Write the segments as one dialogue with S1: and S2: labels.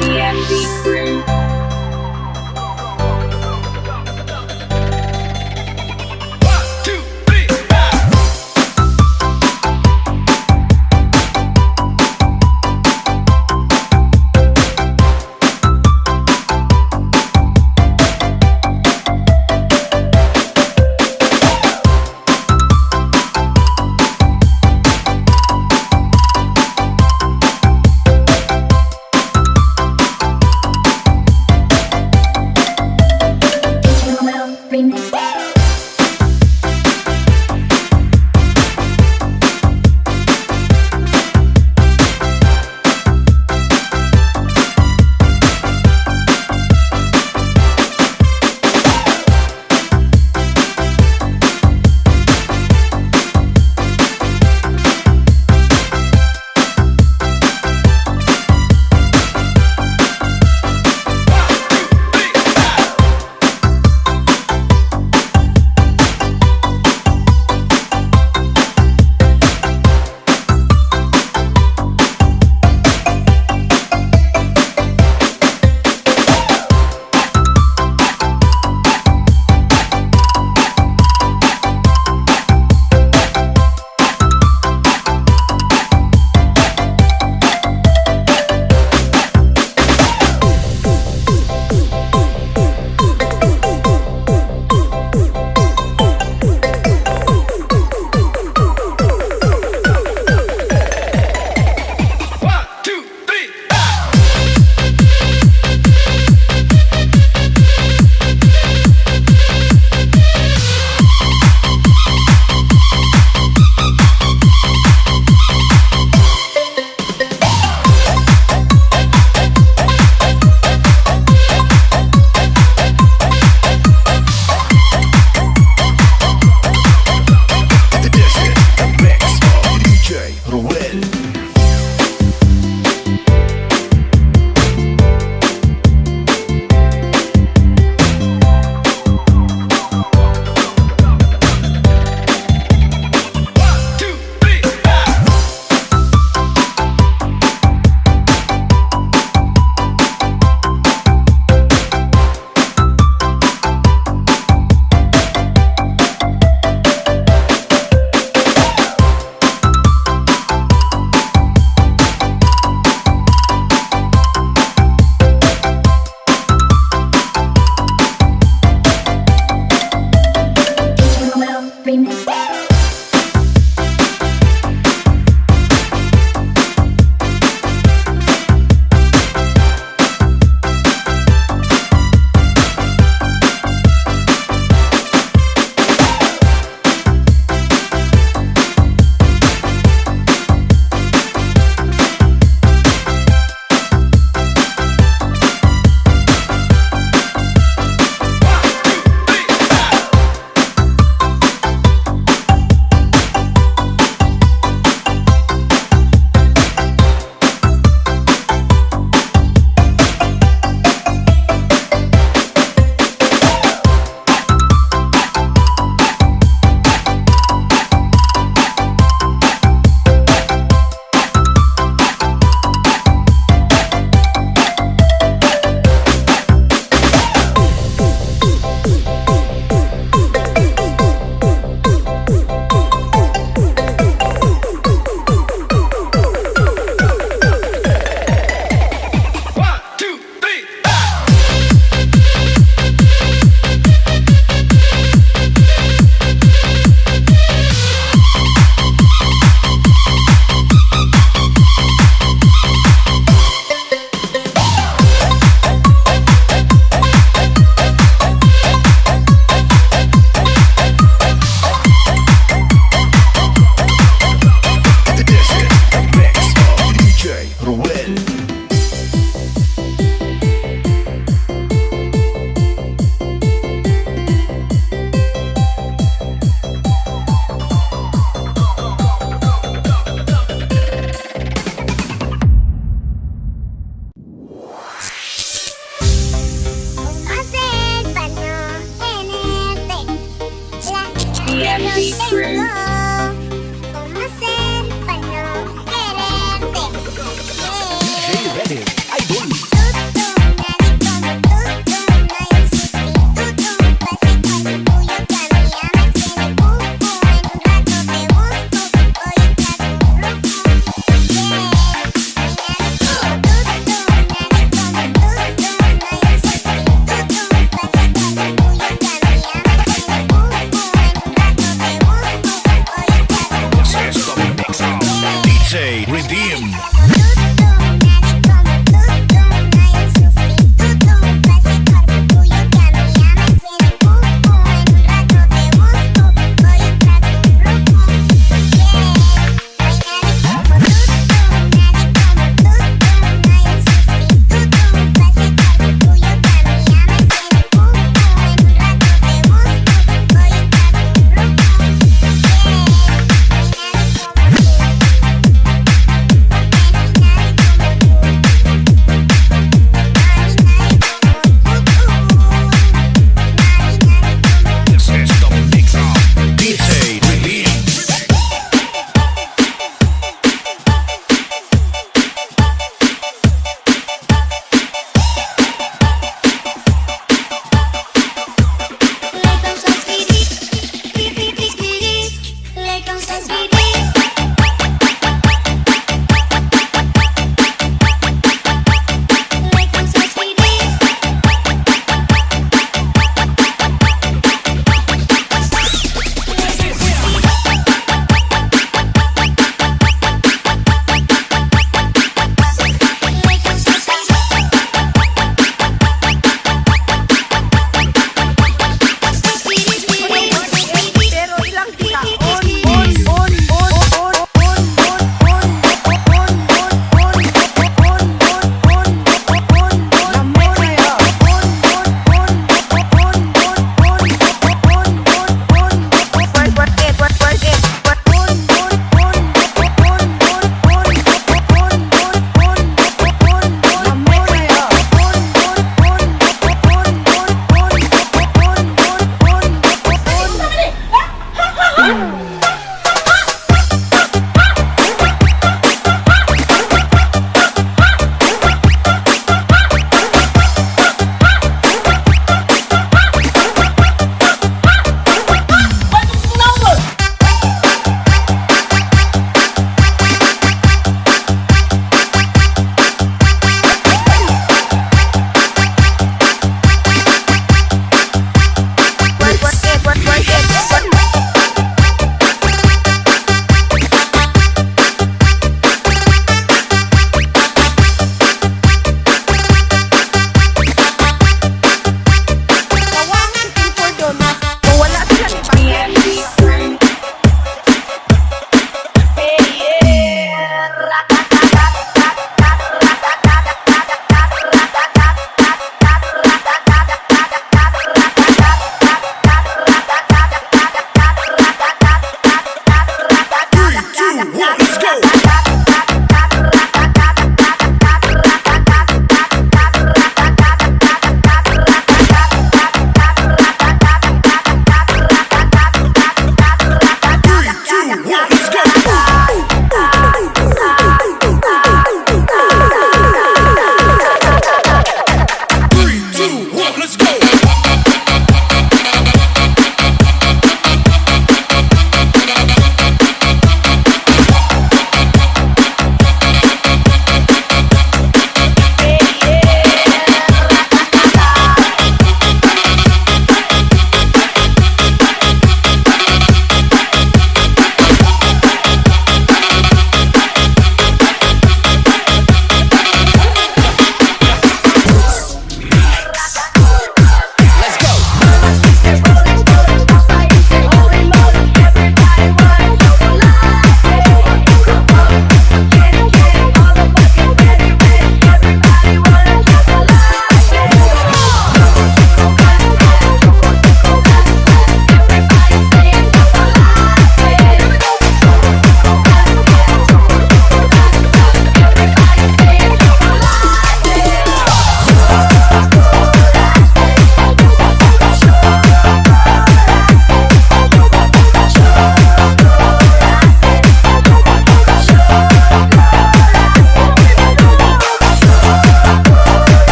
S1: DMV crew.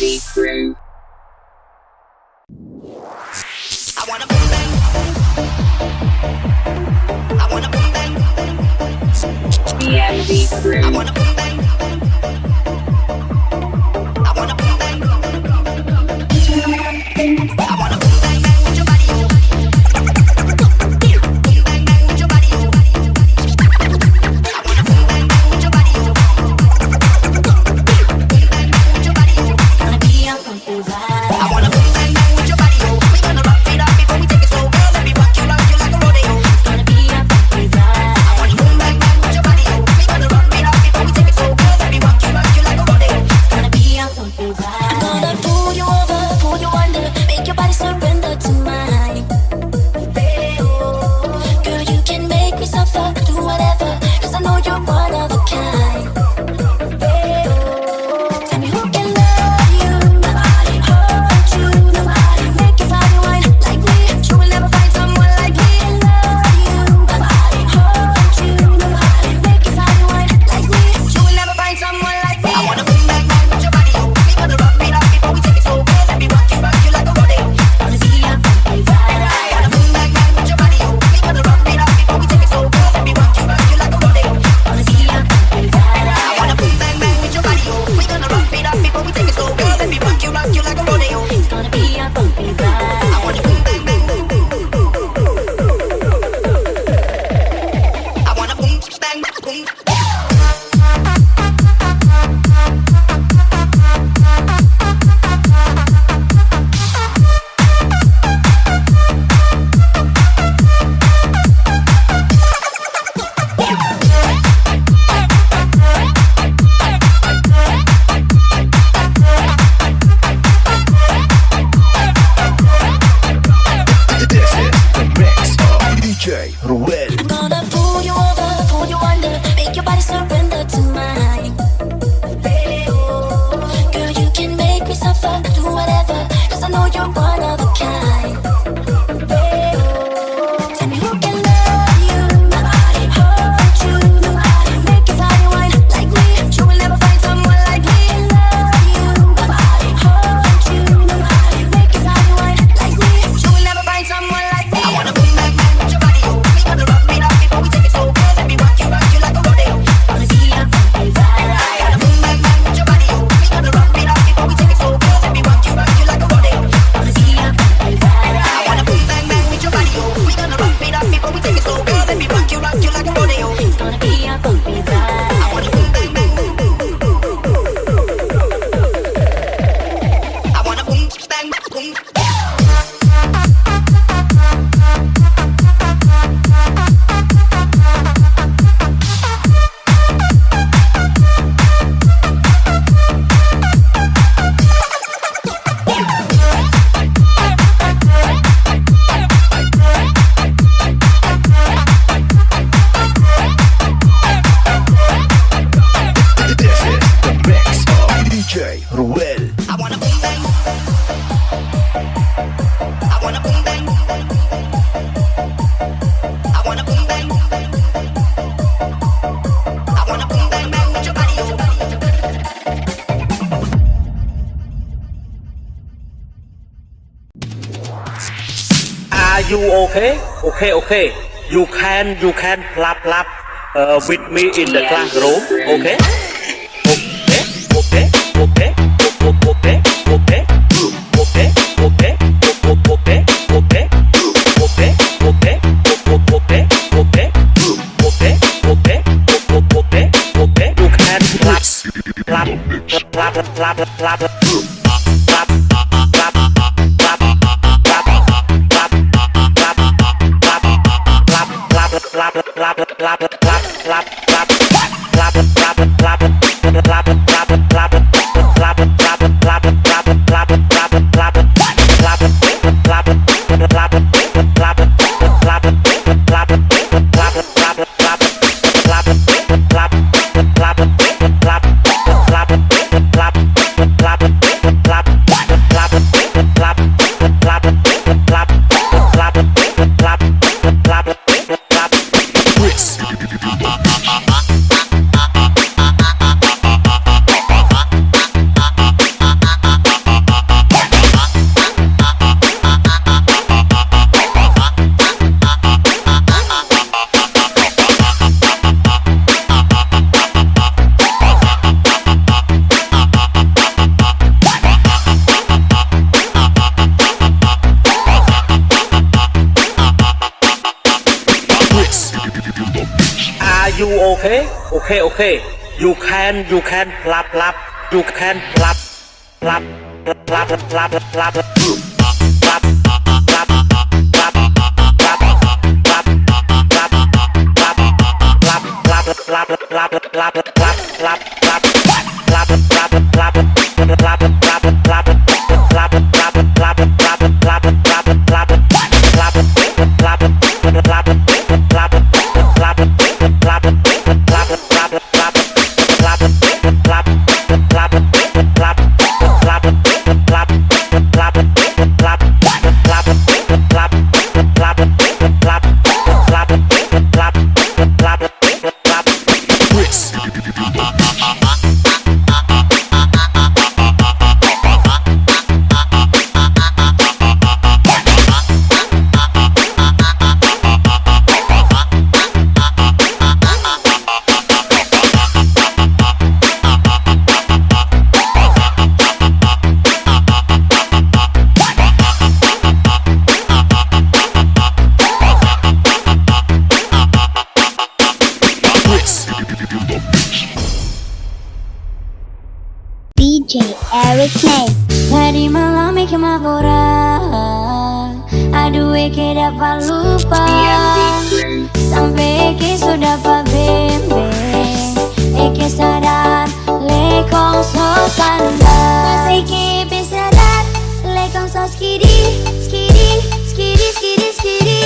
S1: DMV crew.
S2: I wanna boom bang. I wanna boom bang.
S1: DMV crew.
S2: I wanna boom bang. I wanna boom bang. I wanna boom bang bang with your body, oh. Boom bang bang with your body, oh. I wanna boom bang bang with your body, oh. Boom bang bang with your body, oh.
S3: Gonna be a funky vibe.
S2: I wanna boom bang bang with your body, oh. We gonna rock it up before we take it slow, girl. Let me rock you like a rodeo.
S3: Gonna be a funky vibe.
S2: I wanna boom bang bang with your body, oh. We gonna rock it up before we take it slow, girl. Let me rock you like a rodeo.
S3: Gonna be a funky vibe. I'm gonna pull you over, pull you under, make your body surrender to mine. Girl, you can make me suffer, do whatever, 'cause I know you're one of a kind. Tell me who can love you, nobody hurt you, nobody make your body whine like me. You will never find someone like me. Love you, nobody hurt you, nobody make your body whine like me. You will never find someone like me.
S2: I wanna boom bang bang with your body, oh. We gonna rock it up before we take it slow, girl. Let me rock you like a rodeo.
S3: Gonna be a funky vibe.
S2: I wanna boom bang bang with your body, oh. We gonna rock it up before we take it slow, girl. Let me rock you like a rodeo.
S3: Gonna be a funky vibe.
S2: I wanna boom bang bang with your body, oh. We gonna rock it up before we take it slow, girl. Let me rock you like a rodeo.
S3: It's gonna be a funky vibe.
S2: I wanna boom bang bang. I wanna boom bang boom.
S4: This is the mix of DJ Ruel.
S3: I'm gonna pull you over, pull you under, make your body surrender to mine. Girl, you can make me suffer, do whatever, 'cause I know you're one of a kind. Tell me who can love you, nobody hurt you, nobody make your body whine like me. You will never find someone like me. Love you, nobody hurt you, nobody make your body whine like me. You will never find someone like me.
S2: I wanna boom bang bang with your body, oh. We gonna rock it up before we take it slow, girl. Let me rock you like a rodeo.
S3: Gonna be a funky vibe.
S2: I wanna boom bang bang with your body, oh. We gonna rock it up before we take it slow, girl. Let me rock you like a rodeo.
S3: Gonna be a funky vibe.
S2: I wanna boom bang bang with your body, oh. We gonna rock it up before we take it slow, girl. Let me rock you like a rodeo.
S3: It's gonna be a funky vibe.
S2: I wanna boom bang bang. I wanna boom bang boom.
S4: This is the mix of DJ Ruel.
S2: I wanna boom bang. I wanna boom bang. I wanna boom bang. I wanna boom bang bang with your body, oh.
S5: Are you okay? Okay. You can clap with me in the classroom. Okay?
S4: Chris.
S5: okay, okay, okay. You can clap, clap. You can clap, clap, clap, clap, clap, clap, clap, clap, clap, clap,
S3: DJ Eric Name. Tadi malam ke Mabora, aduh ke dapat lupa, sampai ke sudah pa bembe, ke sadar lekong so sanda, masih ke sadar lekong so skidi, skidi, skidi, skidi, skidi.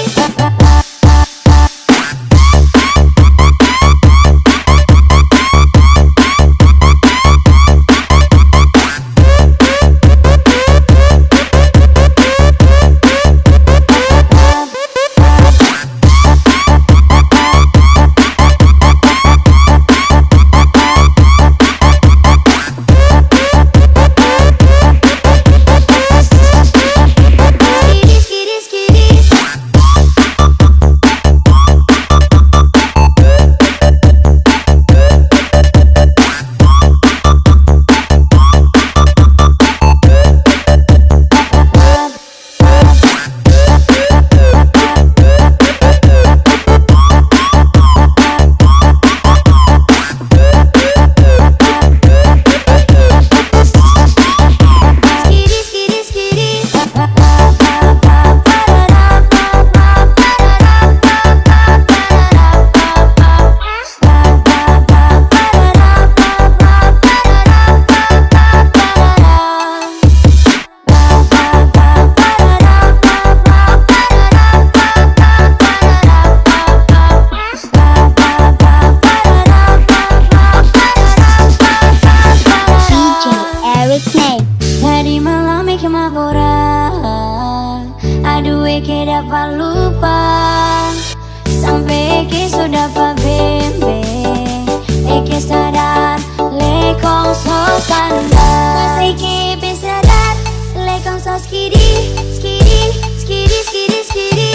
S3: Tadi malam ke Mabora, aduh ke dapat lupa, sampai ke sudah pa bembe, ke sadar lekong so sanda, masih ke sadar lekong so skidi, skidi, skidi, skidi, skidi.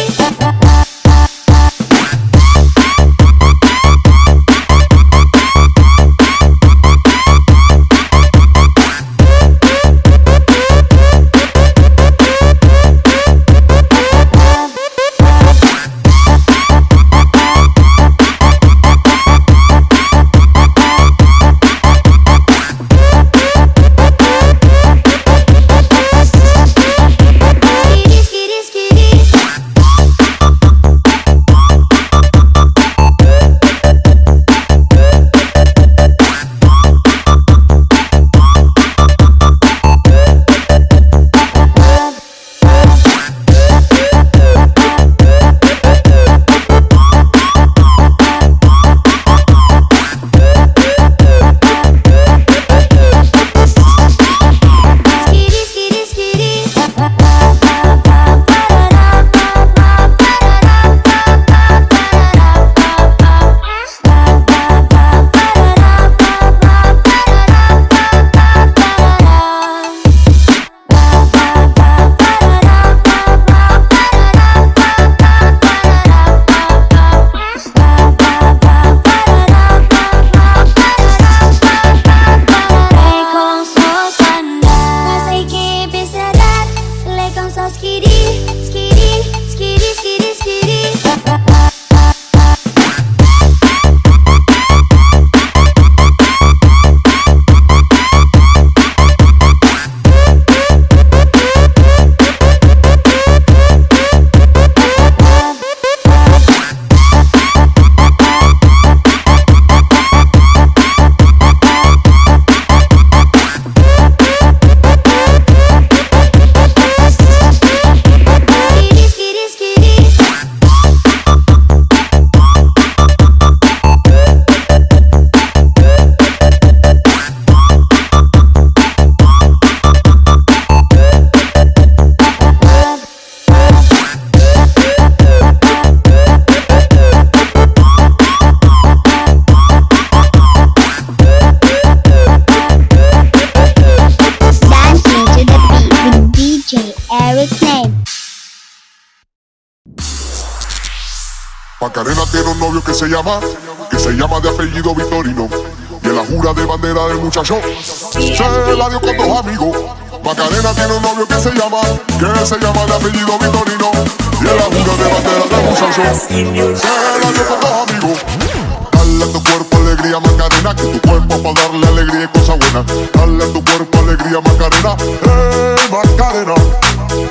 S3: its name.
S6: Macarena tiene un novio que se llama de apellido Vitorino. Y en la jura de bandera del muchacho se la dio con dos amigos. Macarena tiene un novio que se llama de apellido Vitorino. Y en la jura de bandera del muchacho se la dio con dos amigos. Dale a tu cuerpo alegría Macarena, que tu cuerpo para darle alegría y cosa buena. Dale a tu cuerpo alegría Macarena, Macarena.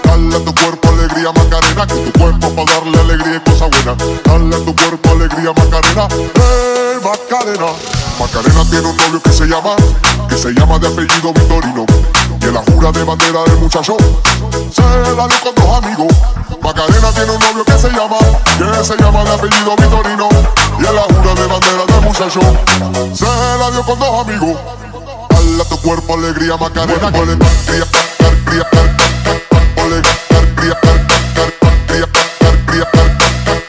S6: Dale a tu cuerpo alegría Macarena, que tu cuerpo para darle alegría y cosa buena. Dale a tu cuerpo alegría Macarena, Macarena. Macarena tiene un novio que se llama de apellido Vitorino. Y en la jura de bandera del muchacho se la dio con dos amigos. Macarena tiene un novio que se llama de apellido Vitorino. Y en la jura de bandera del muchacho se la dio con dos amigos. Dale a tu cuerpo alegría Macarena, con alegría,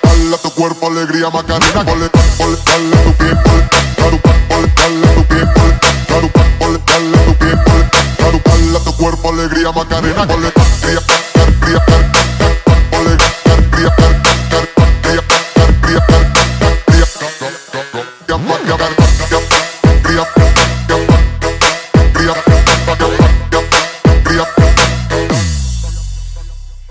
S6: dale a tu cuerpo alegría Macarena, dale a tu pie, dale a tu pie, dale a tu cuerpo alegría Macarena,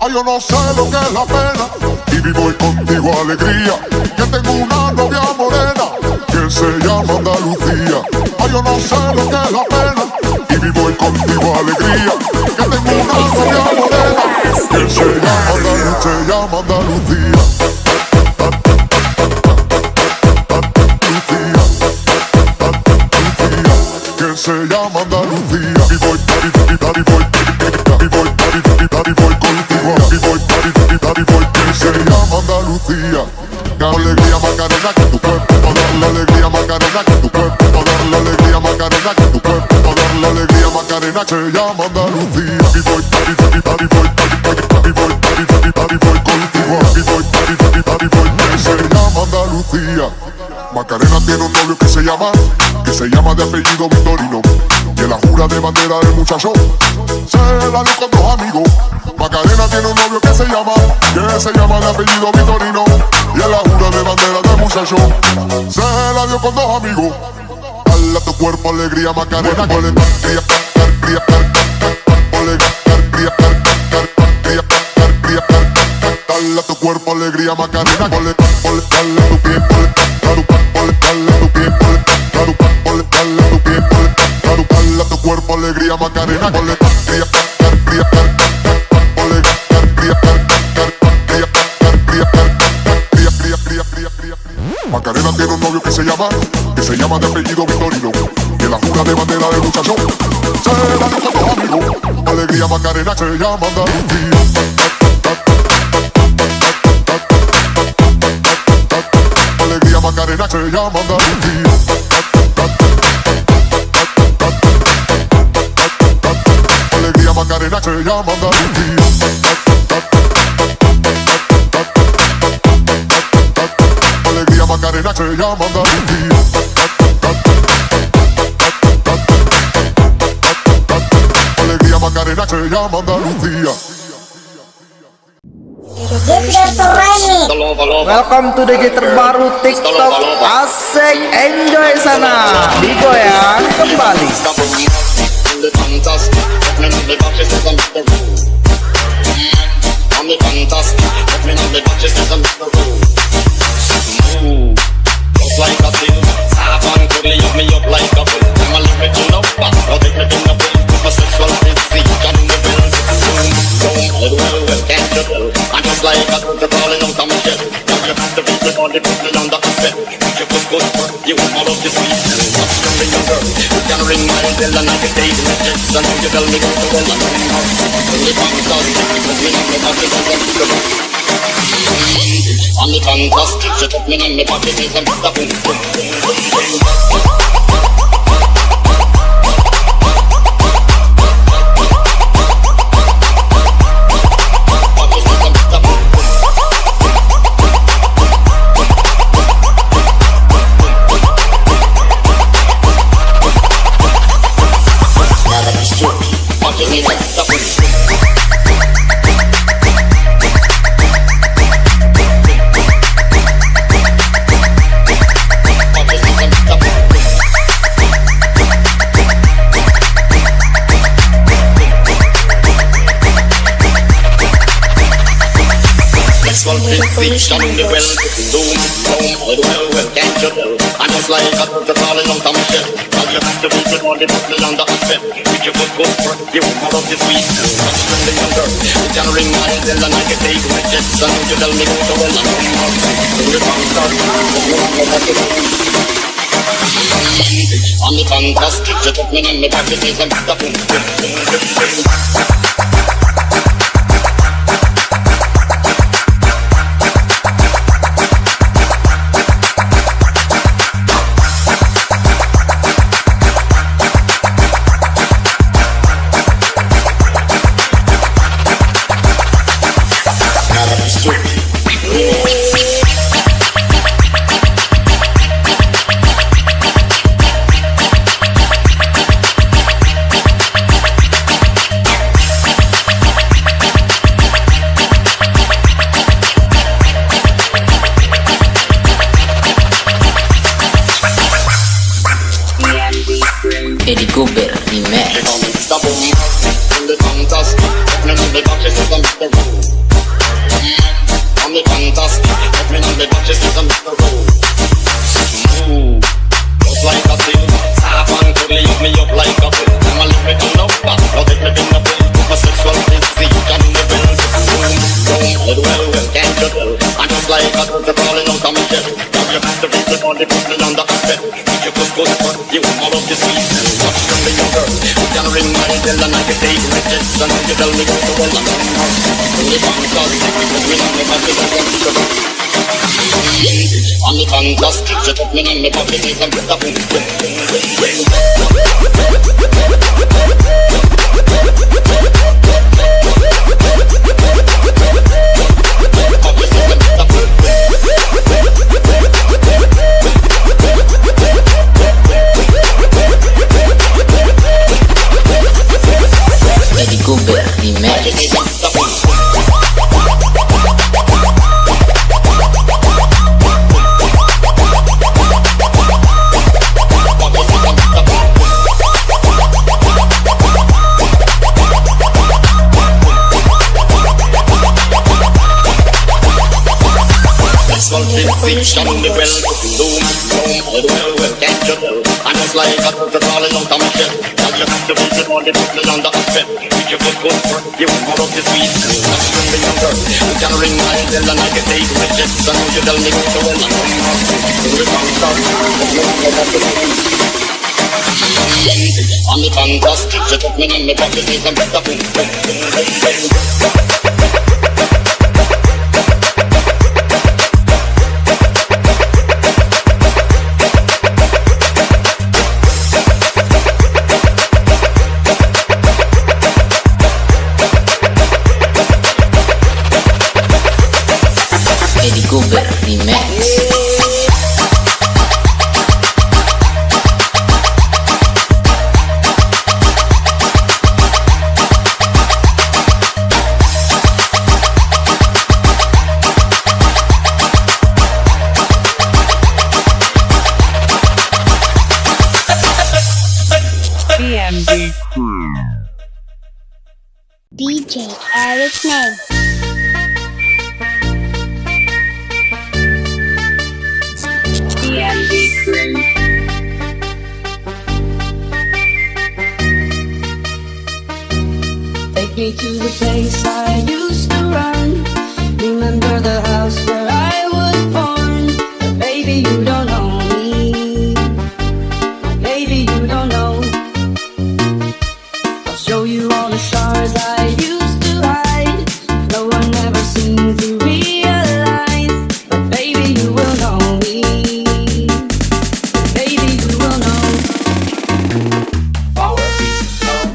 S6: ay, yo no sé lo que es la pena y vivo contigo alegría. Que tengo una novia morena que se llama Andalucía. Ay, yo no sé lo que es la pena y vivo contigo alegría. Que tengo una novia morena que se llama Andalucía. Que se llama Andalucía. Y voy contigo. Que se llama Andalucía. Alegría Macarena, que tu cuerpo para darle alegría Macarena, que tu cuerpo para darle alegría Macarena, que tu cuerpo para darle alegría Macarena, se llama Andalucía. Y voy contigo. Que se llama Andalucía. Macarena tiene un novio que se llama de apellido Vitorino. Y en la jura de bandera del muchacho se la dio con dos amigos. Macarena tiene un novio que se llama de apellido Vitorino. Y en la jura de bandera del muchacho se la dio con dos amigos. Dale a tu cuerpo alegría Macarena, con alegría, dale a tu cuerpo alegría Macarena, dale a tu pie, dale a tu cuerpo alegría Macarena, Macarena tiene un novio que se llama de apellido Vitorino. Y en la jura de bandera del muchacho se la dio con dos amigos. Alegría Macarena, se llama Andalucía. Alegría Macarena, se llama Andalucía. Alegría Macarena, se llama Andalucía. Alegría Macarena, se llama Andalucía. Alegría Macarena, se llama Andalucía.
S7: Welcome to DJ terbaru TikTok. Asik, enjoy sana. Digoyang kembali.
S8: Just like a thing, stop and quickly up me up like a bull. I'ma leave me to no back, I'll take me in the bill. My sexual physique and the bill. Well, can't you tell? I'm just like a girl calling out of my shell. Now you have to beat me on the put me under a spell. You was good for you, all of the sweet. What's your ring, girl? You can ring my bell and I can take the jets. And you tell me go to well and ring out. When the fantastic, put me on the back of the I'm the fantastic, she took me on the body, say some stuff, boom, boom, boom, boom, boom. sexual position in the well. Doom, boom, well, can't you tell? I'm just like a turtle crawling out of my shell. All you have to do is on the bottle under a spell. With your good for you, out of the sweet. Touch from the young girl. You can ring my bell and I can take my jets. And you tell me go to well, I'm on the on the fantastic, you took me in the back, it is a Mr. Boom, boom, boom, boom, boom.
S9: Eddie Cooper Remix. Just like a seal, soft and cuddly, hug me up like a pill. I'm a lyrical lover, now take me in the pill. My sexual physique and the will. Boom, well, can't you tell? I'm just like a turtle crawling out of my shell. Now you have to beat the body, put me under a spell. You just good for you, all of the sweet. Touch from the young girl. You can ring my bell and I can take my jets. And you tell me go to well, I'm on the fantastic, you put me on the back, it's a good. On the fantastic, you took me in the pocket, it's a Mr. Boom, boom, boom, Eddie Cooper Remix.
S8: Fiction in the well, doom, well, can't you tell? I'm just like a turtle crawling out of my shell. Now you have to beat the body, put me under a spell. With your good for you, all of the sweet. Touch from the young girl. You can ring my bell and I can take my jets. And you tell me go to well, I'm on the fantastic, you took me in the pocket, it's a Mr. Boom, boom, boom, boom.
S9: Eddie Cooper Remix.
S1: DMB
S3: DJ Eric Name.
S1: DMB Crew.
S10: Take me to the place I used to run. Remember the house where I was born. But baby, you don't know me. Baby, you don't know. I'll show you all the stars I used to hide. No one ever seemed to realize. But baby, you will know me. Baby, you will know.
S4: Power beat sound.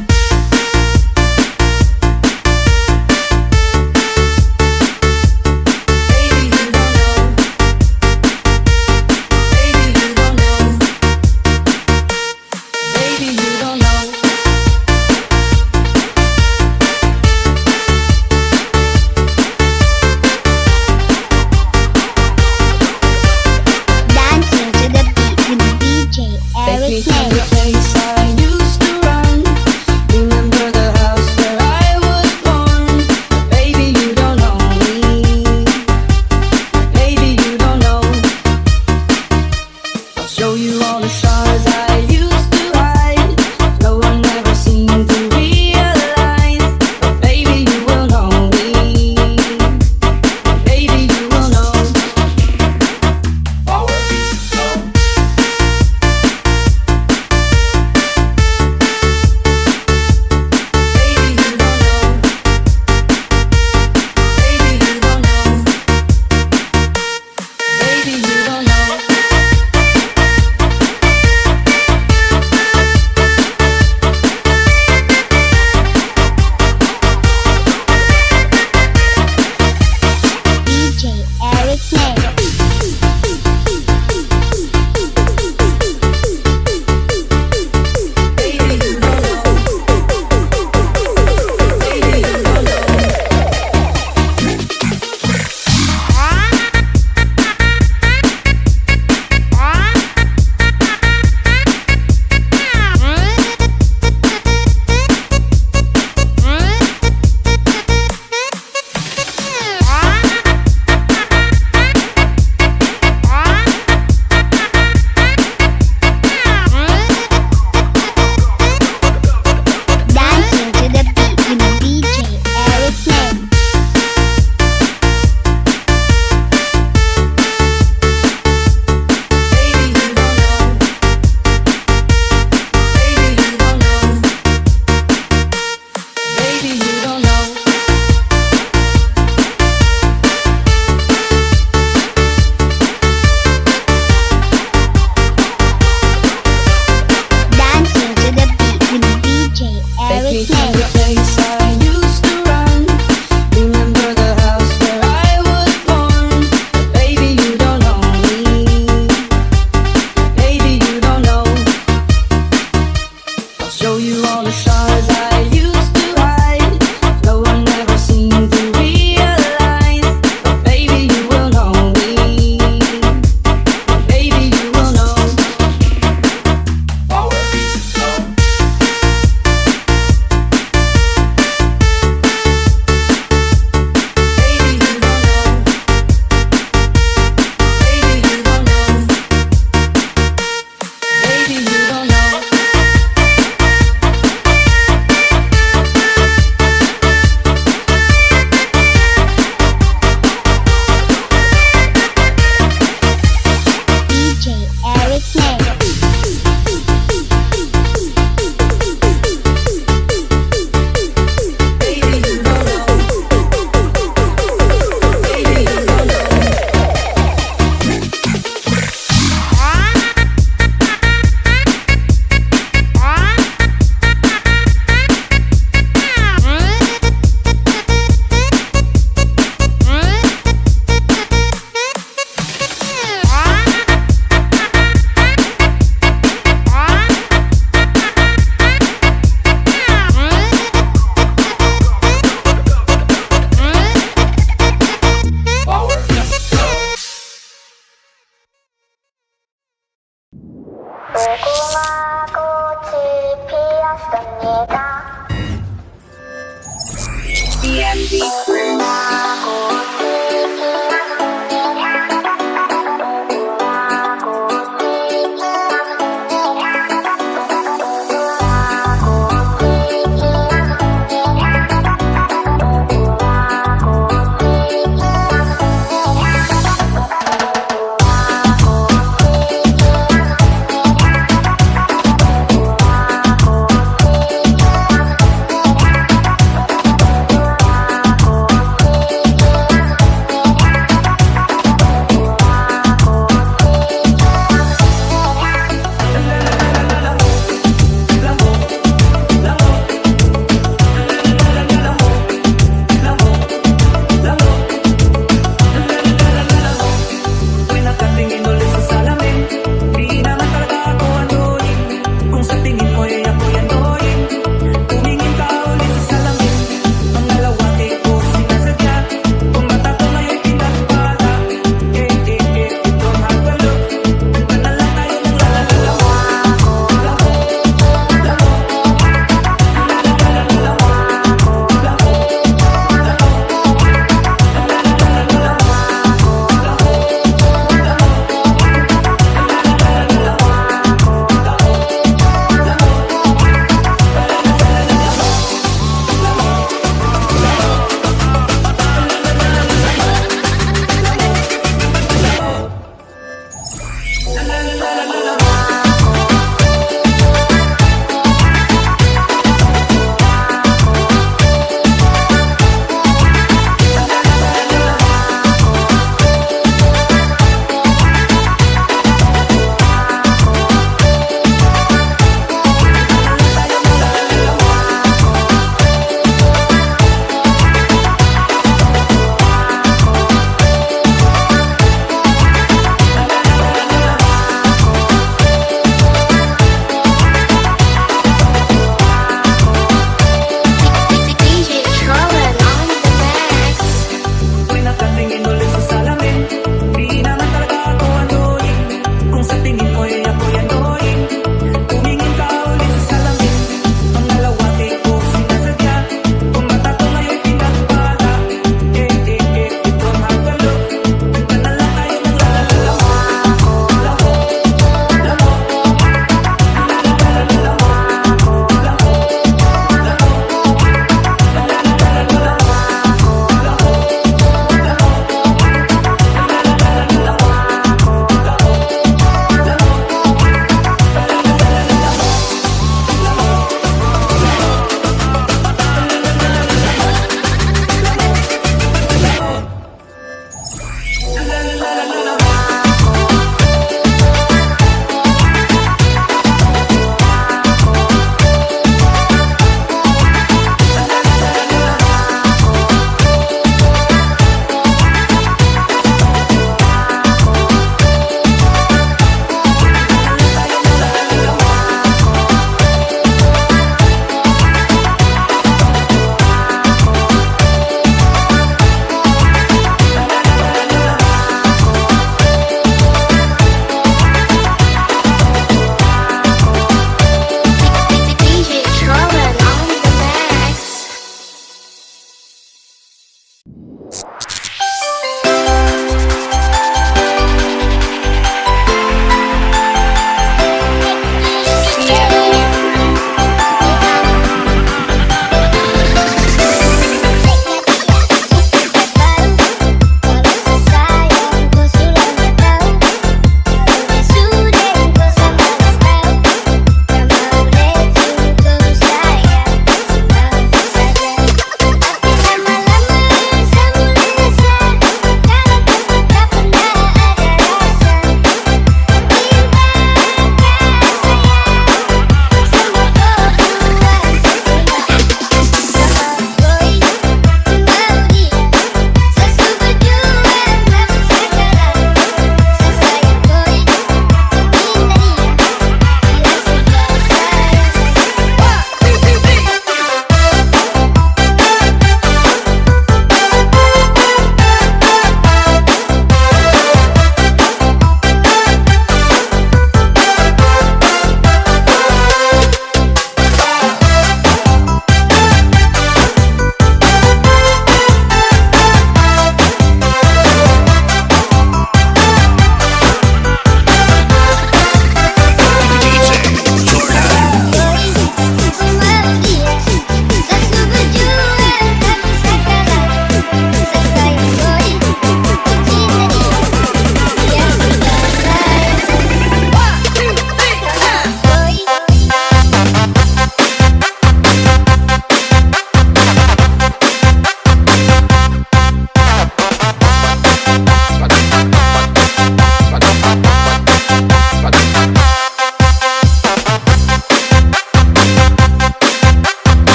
S3: Bye.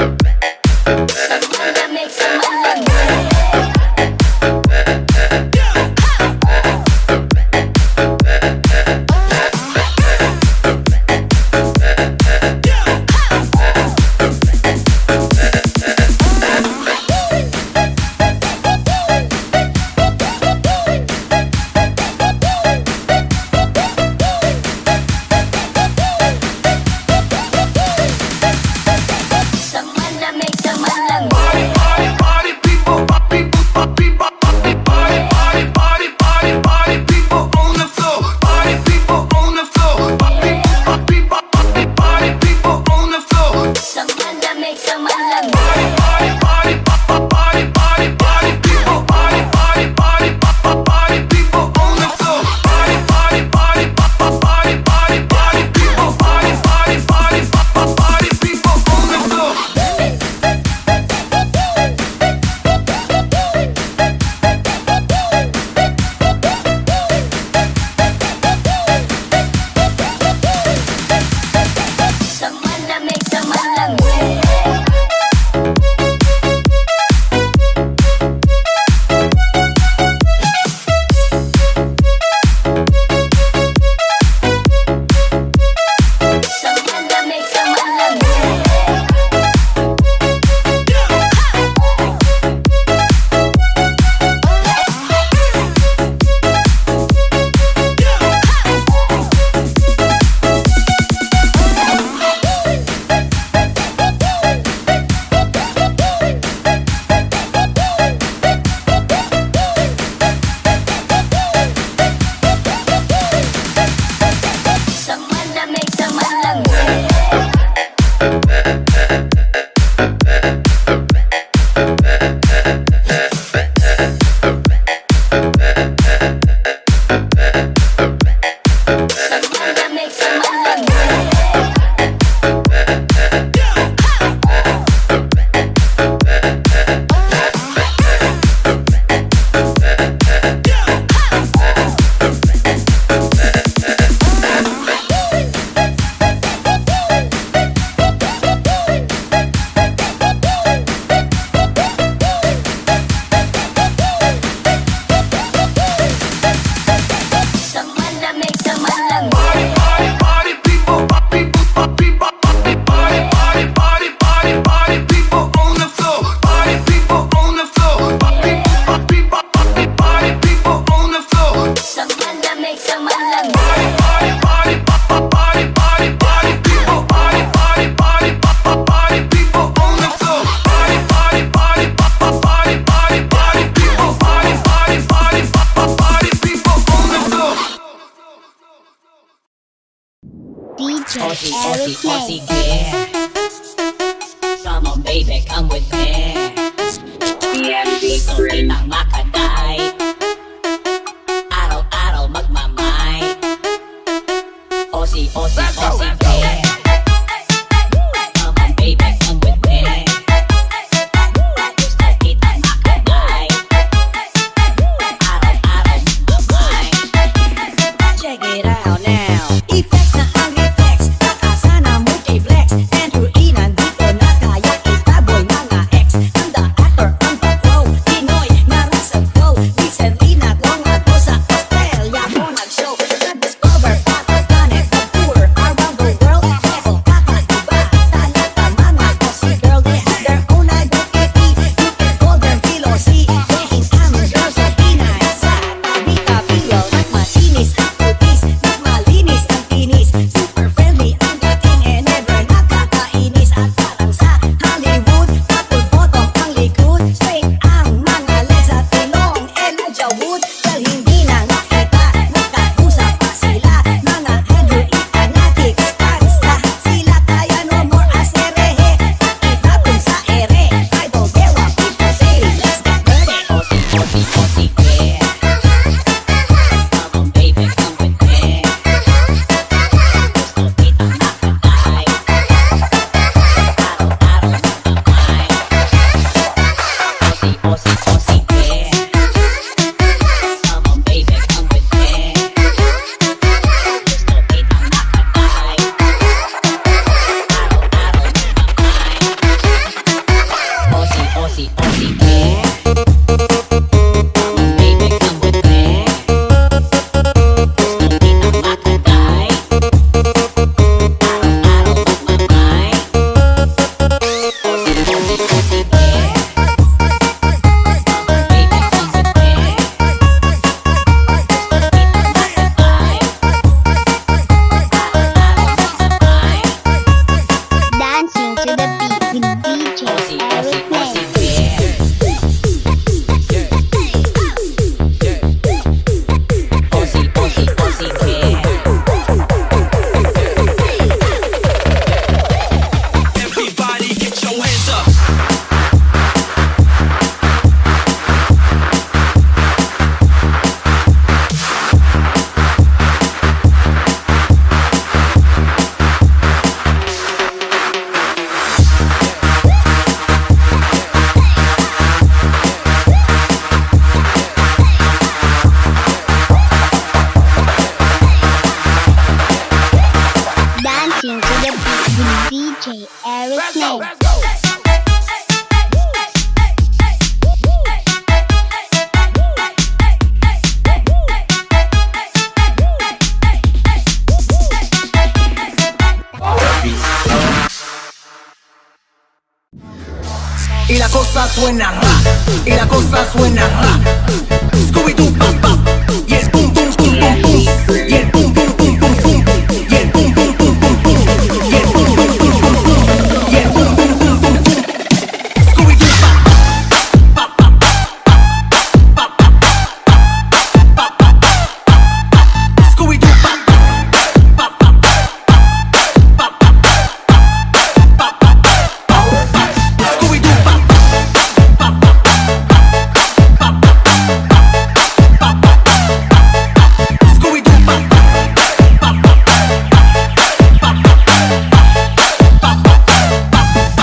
S3: Someone that makes someone love me. Someone that makes someone love me. Someone that makes someone love me. Someone that makes someone love me. Someone that makes someone love me. Someone that makes someone love me. Someone that makes someone love me. Someone that makes someone love me. Someone that makes someone love me.
S11: Aussie, yeah. Come on, baby, come with me. Gusto kitang makadai. Araw-araw magmamay. Aussie, yeah. Come on, baby, come with me. Gusto kitang makadai. Araw-araw magmamay. Check it out now. Effects na ang reflex. Nakasana multiplex. Andrew E nandito na kaya kita boy mga ex.
S7: y la cosa suena ra, y la cosa suena ra. Scooby-Doo, pam, pam, y el pum, pum, pum, pum, pum, y el pum, pum, pum, pum, pum, y el pum, pum, pum, pum, pum, y el pum, pum, pum, pum, pum, y el pum, pum, pum, pum, pum. Scooby-Doo, pam, pam, pam, pam, pam, pam, pam, Scooby-Doo, pam, pam, pam, pam, pam, Scooby-Doo, pam, pam, Scooby-Doo, pam, y el pum, pum, pum,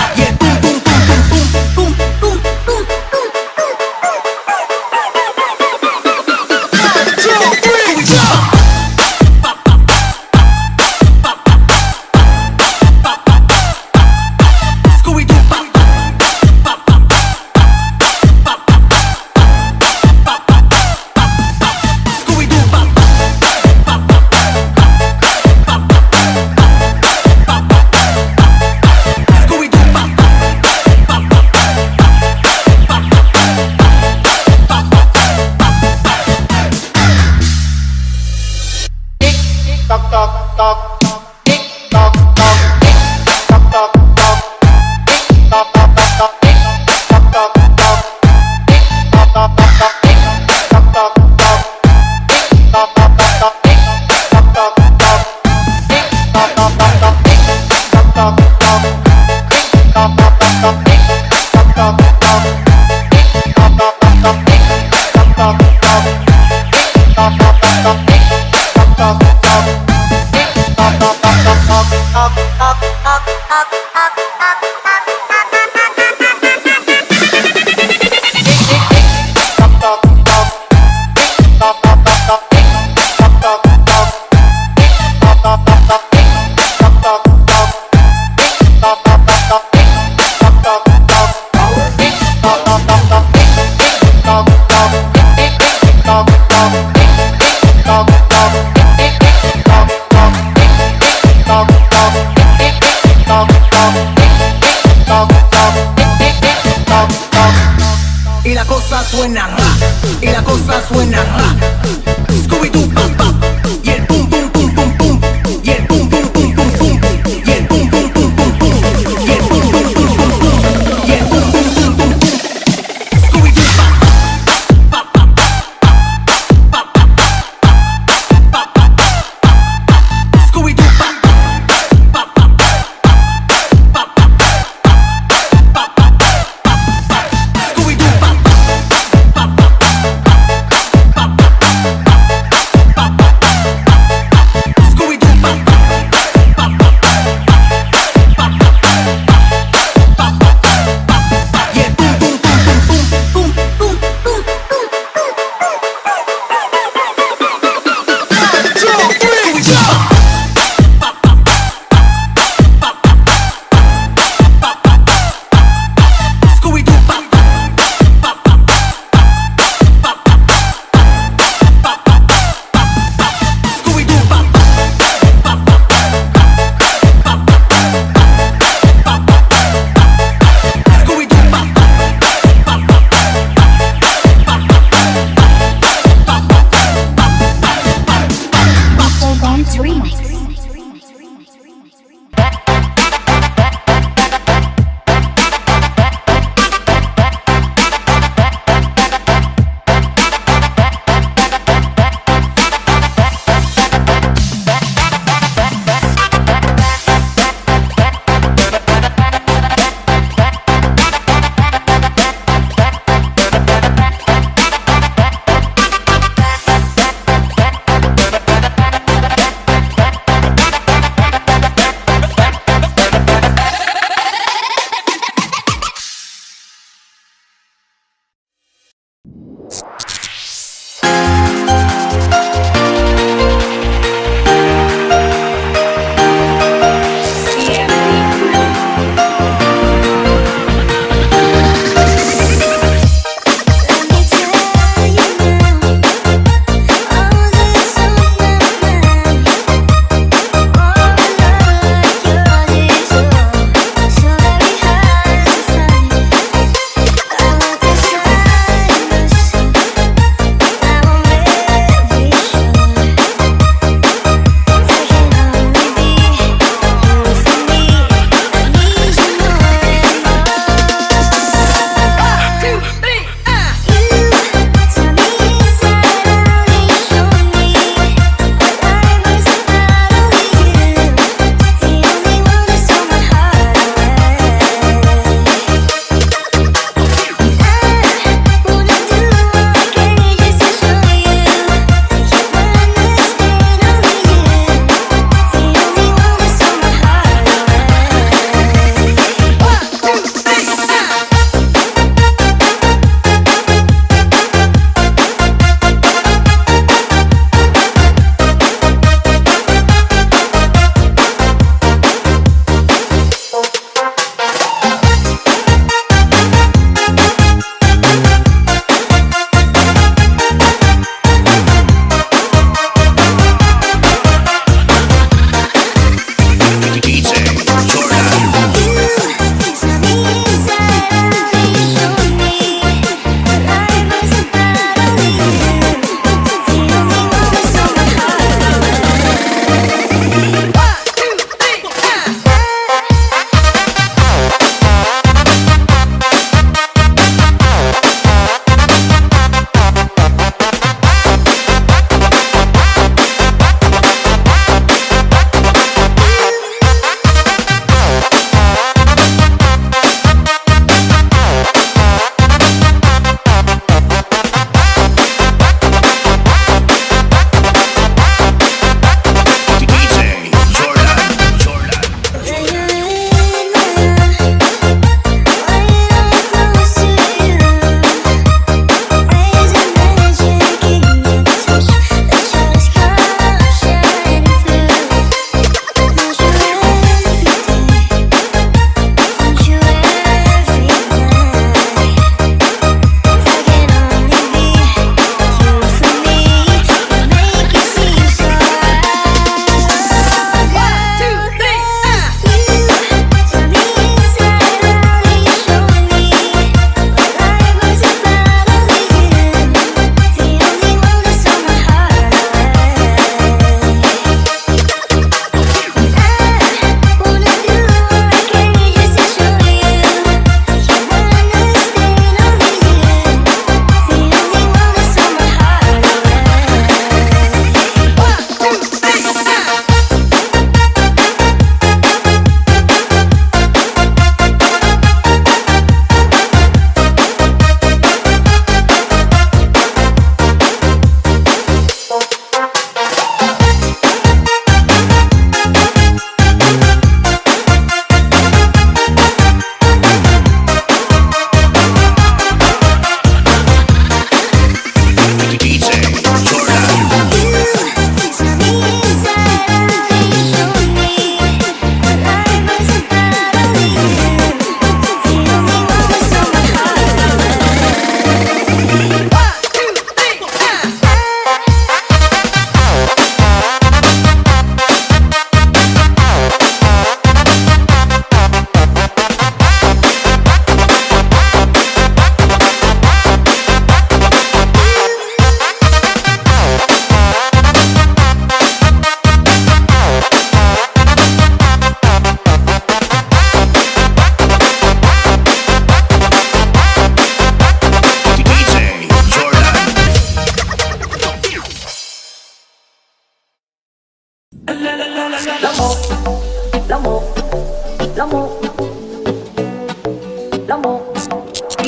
S7: pum, pum, pum, pum, pum, Scooby-Doo, pam, Scooby-Doo, pam, Scooby-Doo, pam, y la cosa suena ra, y la cosa suena ra. Scooby-Doo, pam, pam, y el pum, pum, pum, pum, pum, y el pum, pum, pum, pum, pum, y el pum, pum, pum, pum, pum, y el pum, pum, pum, pum, pum, y el pum, pum, pum, pum, pum. Scooby-Doo, pam, pam, pam, pam, pam, pam, Scooby-Doo, pam, pam, pam, pam, Scooby-Doo, pam, pam,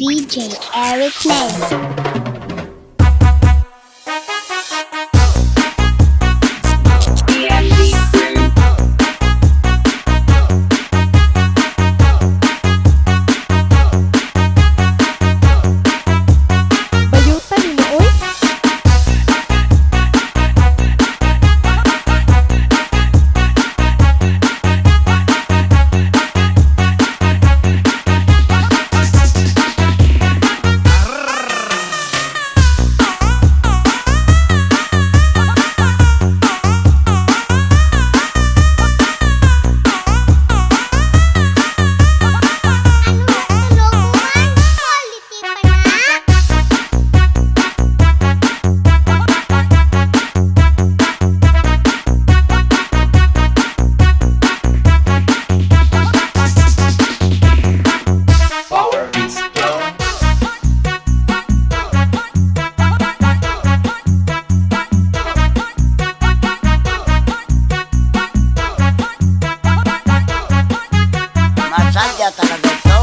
S3: DJ Eric May.
S12: Bayutan mo, oy.
S13: Masaya talaga to.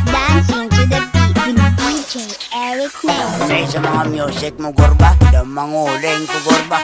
S3: Dancing to the beat with DJ Eric May.
S13: Say sa mga music mo, Gorba, daw manguling ko, Gorba.